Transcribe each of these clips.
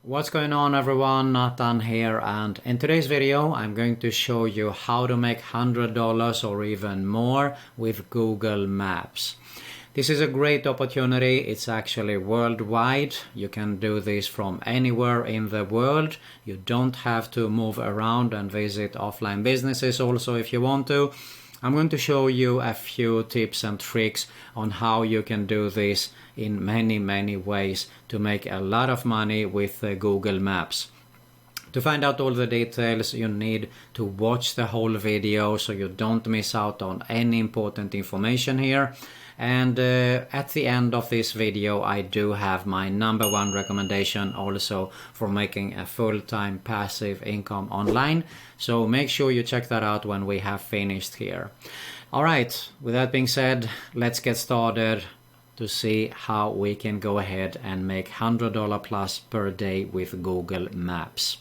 What's going on everyone, Nathan here, and in today's video I'm going to show you how to make $100 or even more with Google Maps. This is a great opportunity. It's actually worldwide. You can do this from anywhere in the world. You don't have to move around and visit offline businesses also if you want to. I'm going to show you a few tips and tricks on how you can do this in many ways to make a lot of money with Google Maps. To find out all the details, you need to watch the whole video so you don't miss out on any important information here. And at the end of this video I do have my #1 recommendation also for making a full-time passive income online. So make sure you check that out when we have finished here. Alright, with that being said, let's get started to see how we can go ahead and make $100 plus per day with Google Maps.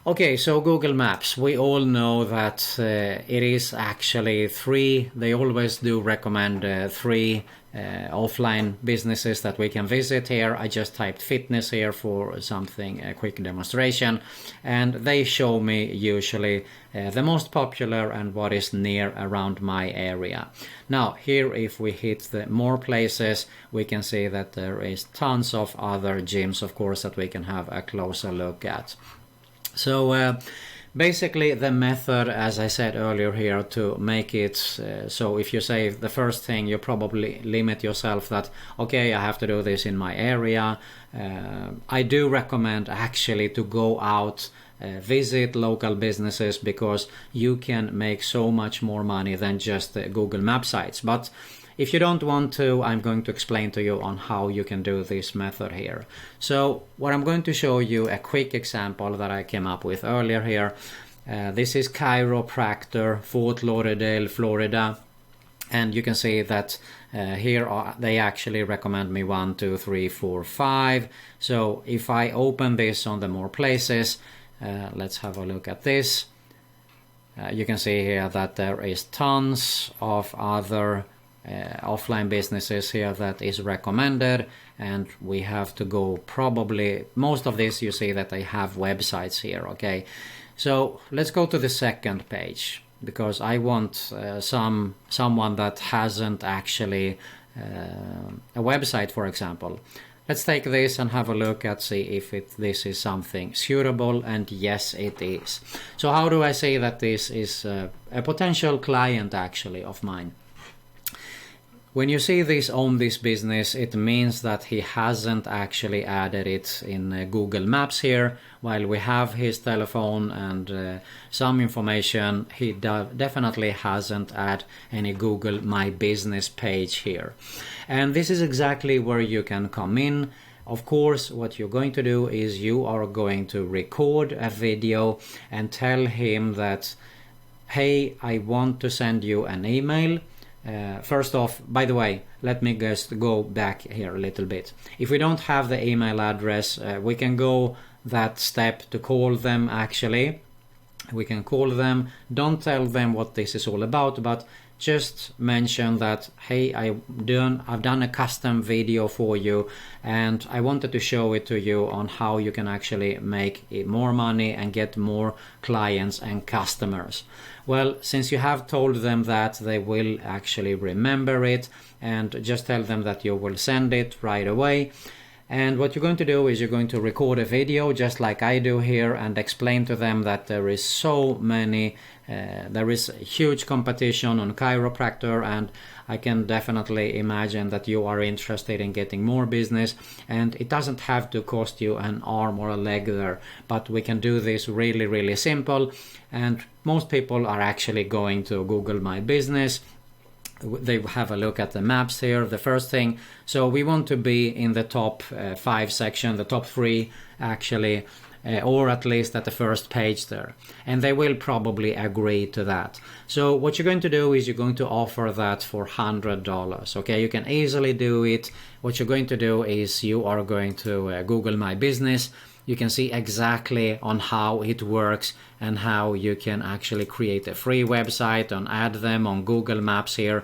Okay, so Google Maps, we all know that it is actually free. They always do recommend three offline businesses that we can visit here. I just typed fitness here for something, a quick demonstration, and they show me usually the most popular and what is near around my area. Now here, if we hit the more places, we can see that there is tons of other gyms, of course, that we can have a closer look at. So basically the method, as I said earlier here, to make it so if you say the first thing, you probably limit yourself that, okay, I have to do this in my area. I do recommend actually to go out, visit local businesses, because you can make so much more money than just the Google Map sites. But if you don't want to, I'm going to explain to you on how you can do this method here. So what I'm going to show you a quick example that I came up with earlier here. This is Chiropractor, Fort Lauderdale, Florida. And you can see that they actually recommend me 1, 2, 3, 4, 5. So if I open this on the more places, let's have a look at this. You can see here that there is tons of other offline businesses here that is recommended, and we have to go probably most of this. You see that they have websites here. Okay, so let's go to the second page, because I want someone that hasn't actually a website, for example. Let's take this and have a look at see if this is something suitable, and yes it is. So how do I say that this is a potential client actually of mine? When you see this own this business, it means that he hasn't actually added it in Google Maps here. While we have his telephone and some information, he definitely hasn't added any Google My Business page here. And this is exactly where you can come in. Of course, what you're going to do is you are going to record a video and tell him that, hey, I want to send you an email. First off, by the way, let me just go back here a little bit. If we don't have the email address, we can go that step to call them actually. We can call them, don't tell them what this is all about, but just mention that, hey, I've done a custom video for you and I wanted to show it to you on how you can actually make more money and get more clients and customers. Well, since you have told them that, they will actually remember it, and just tell them that you will send it right away. And what you're going to do is you're going to record a video just like I do here and explain to them that there is so many, there is huge competition on Chiropractor, and I can definitely imagine that you are interested in getting more business, and it doesn't have to cost you an arm or a leg there, but we can do this really simple. And most people are actually going to Google My Business. They have a look at the maps here, the first thing. So we want to be in the top 5 section, the top 3 actually, or at least at the first page there. And they will probably agree to that. So what you're going to do is you're going to offer that for $100. Okay, you can easily do it. What you're going to do is you are going to Google My Business. You can see exactly on how it works and how you can actually create a free website and add them on Google Maps here.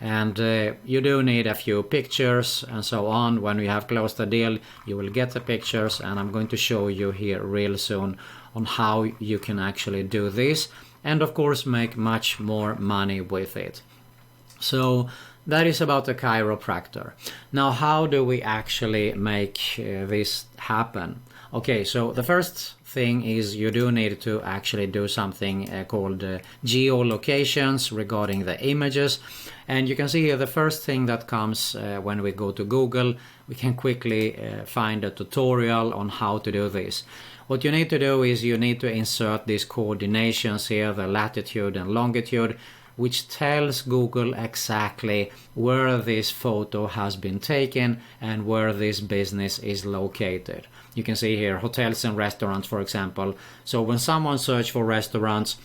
and you do need a few pictures and so on. When we have closed the deal, you will get the pictures, and I'm going to show you here real soon on how you can actually do this, and of course make much more money with it. So that is about the chiropractor. Now, how do we actually make this happen? Okay, so the first thing is you do need to actually do something called geolocations regarding the images. And you can see here the first thing that comes when we go to Google, we can quickly find a tutorial on how to do this. What you need to do is you need to insert these coordinations here, the latitude and longitude, which tells Google exactly where this photo has been taken and where this business is located. You can see here hotels and restaurants, for example. So when someone searches for restaurants,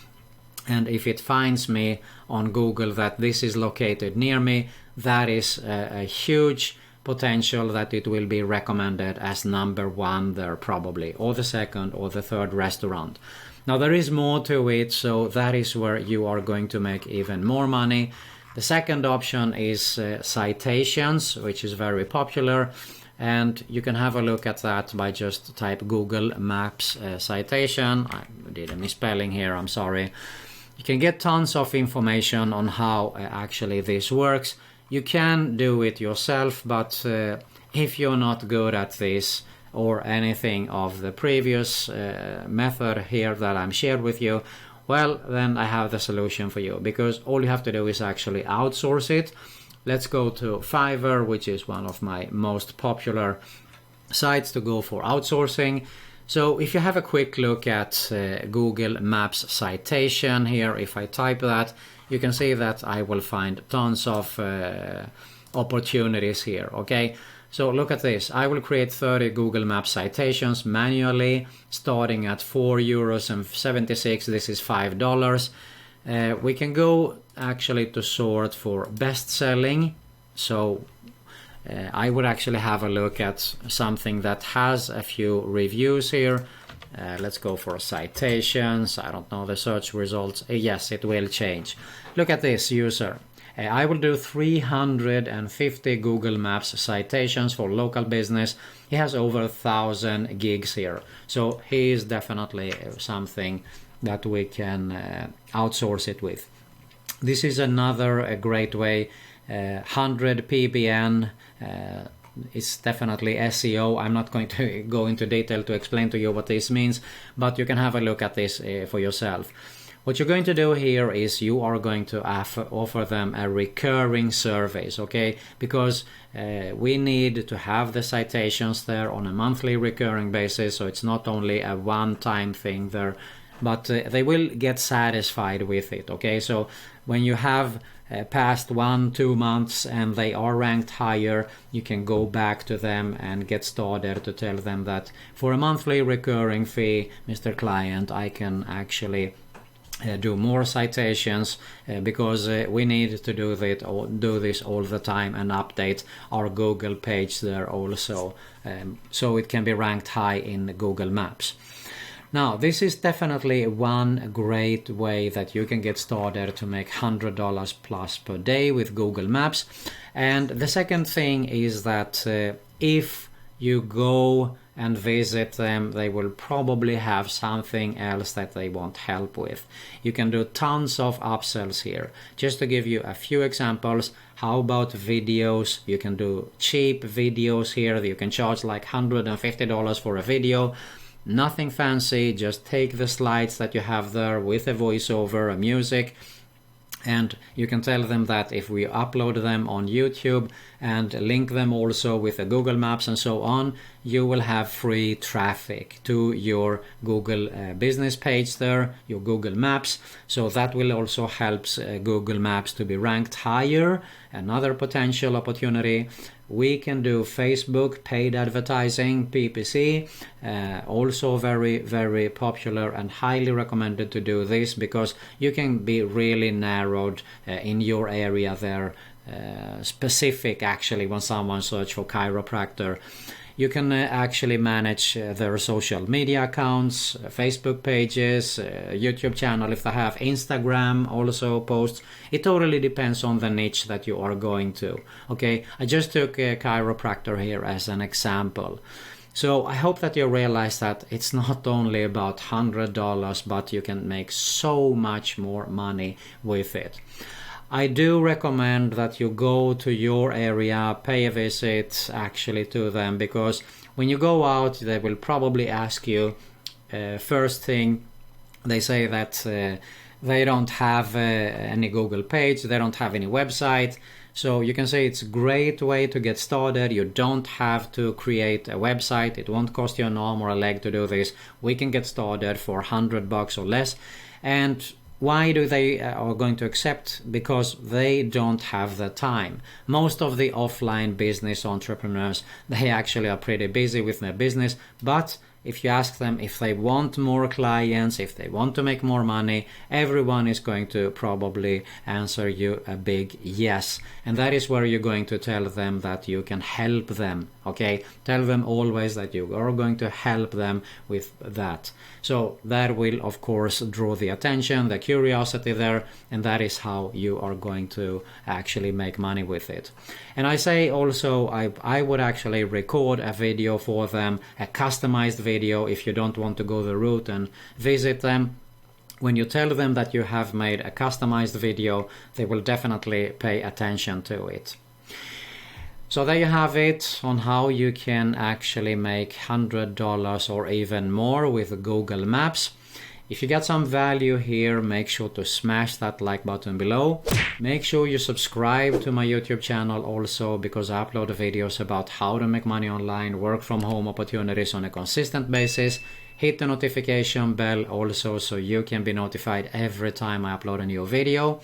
and if it finds me on Google that this is located near me, that is a huge potential that it will be recommended as number one there probably, or the second or the third restaurant. Now there is more to it, so that is where you are going to make even more money. The second option is citations, which is very popular, and you can have a look at that by just type Google Maps citation. I did a misspelling here, I'm sorry. You can get tons of information on how actually this works. You can do it yourself, but if you're not good at this or anything of the previous method here that I'm shared with you, well, then I have the solution for you, because all you have to do is actually outsource it. Let's go to Fiverr, which is one of my most popular sites to go for outsourcing. So if you have a quick look at Google Maps citation here, if I type that, you can see that I will find tons of opportunities here, okay? So look at this. I will create 30 Google Maps citations manually, starting at €4.76. This is $5. We can go actually to sort for best selling. So I would actually have a look at something that has a few reviews here. Let's go for citations. I don't know the search results. Yes, it will change. Look at this user. I will do 350 Google Maps citations for local business. He has over 1,000 gigs here. So he is definitely something that we can outsource it with. This is another great way. 100 PBN. It's definitely SEO. I'm not going to go into detail to explain to you what this means, but you can have a look at this for yourself. What you're going to do here is you are going to offer them a recurring service, okay? Because we need to have the citations there on a monthly recurring basis, so it's not only a one-time thing there, but they will get satisfied with it, okay? So when you have past 1-2 months and they are ranked higher, you can go back to them and get started to tell them that for a monthly recurring fee, Mr. Client, I can actually do more citations because we need to do this all the time and update our Google page there also, so it can be ranked high in Google Maps. Now, this is definitely one great way that you can get started to make $100 plus per day with Google Maps. And the second thing is that if you go and visit them, they will probably have something else that they want help with. You can do tons of upsells here. Just to give you a few examples, how about videos? You can do cheap videos here. You can charge like $150 for a video. Nothing fancy, just take the slides that you have there with a voiceover, a music, and you can tell them that if we upload them on YouTube and link them also with the Google Maps and so on, you will have free traffic to your Google business page there, your Google Maps. So that will also help Google Maps to be ranked higher. Another potential opportunity. We can do Facebook paid advertising, PPC, also very, very popular and highly recommended to do this because you can be really narrowed in your area there, specific actually when someone search for chiropractor. You can actually manage their social media accounts, Facebook pages, YouTube channel if they have, Instagram also posts. It totally depends on the niche that you are going to. Okay, I just took a chiropractor here as an example. So I hope that you realize that it's not only about $100, but you can make so much more money with it. I do recommend that you go to your area, pay a visit actually to them, because when you go out, they will probably ask you, first thing, they say that they don't have any Google page, they don't have any website. So you can say it's a great way to get started. You don't have to create a website. It won't cost you an arm or a leg to do this. We can get started for $100 or less. And why do they are going to accept? Because they don't have the time. Most of the offline business entrepreneurs, they actually are pretty busy with their business, but if you ask them if they want more clients, if they want to make more money, everyone is going to probably answer you a big yes. And that is where you're going to tell them that you can help them. Okay, tell them always that you are going to help them with that. So that will of course draw the attention, the curiosity there, and that is how you are going to actually make money with it. And I say also I would actually record a video for them, a customized video, if you don't want to go the route and visit them. When you tell them that you have made a customized video, they will definitely pay attention to it. So there you have it on how you can actually make $100 or even more with Google Maps. If you get some value here, make sure to smash that like button below. Make sure you subscribe to my YouTube channel also, because I upload videos about how to make money online, work from home opportunities on a consistent basis. Hit the notification bell also so you can be notified every time I upload a new video.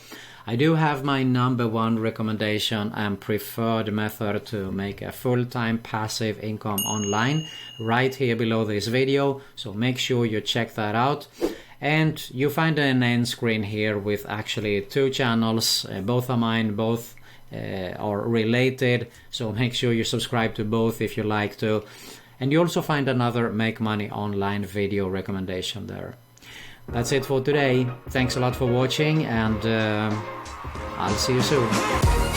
I do have my #1 recommendation and preferred method to make a full-time passive income online right here below this video, so make sure you check that out. And you find an end screen here with actually 2 channels, both are mine, both are related, so make sure you subscribe to both if you like to. And you also find another Make Money Online video recommendation there. That's it for today. Thanks a lot for watching, and I'll see you soon.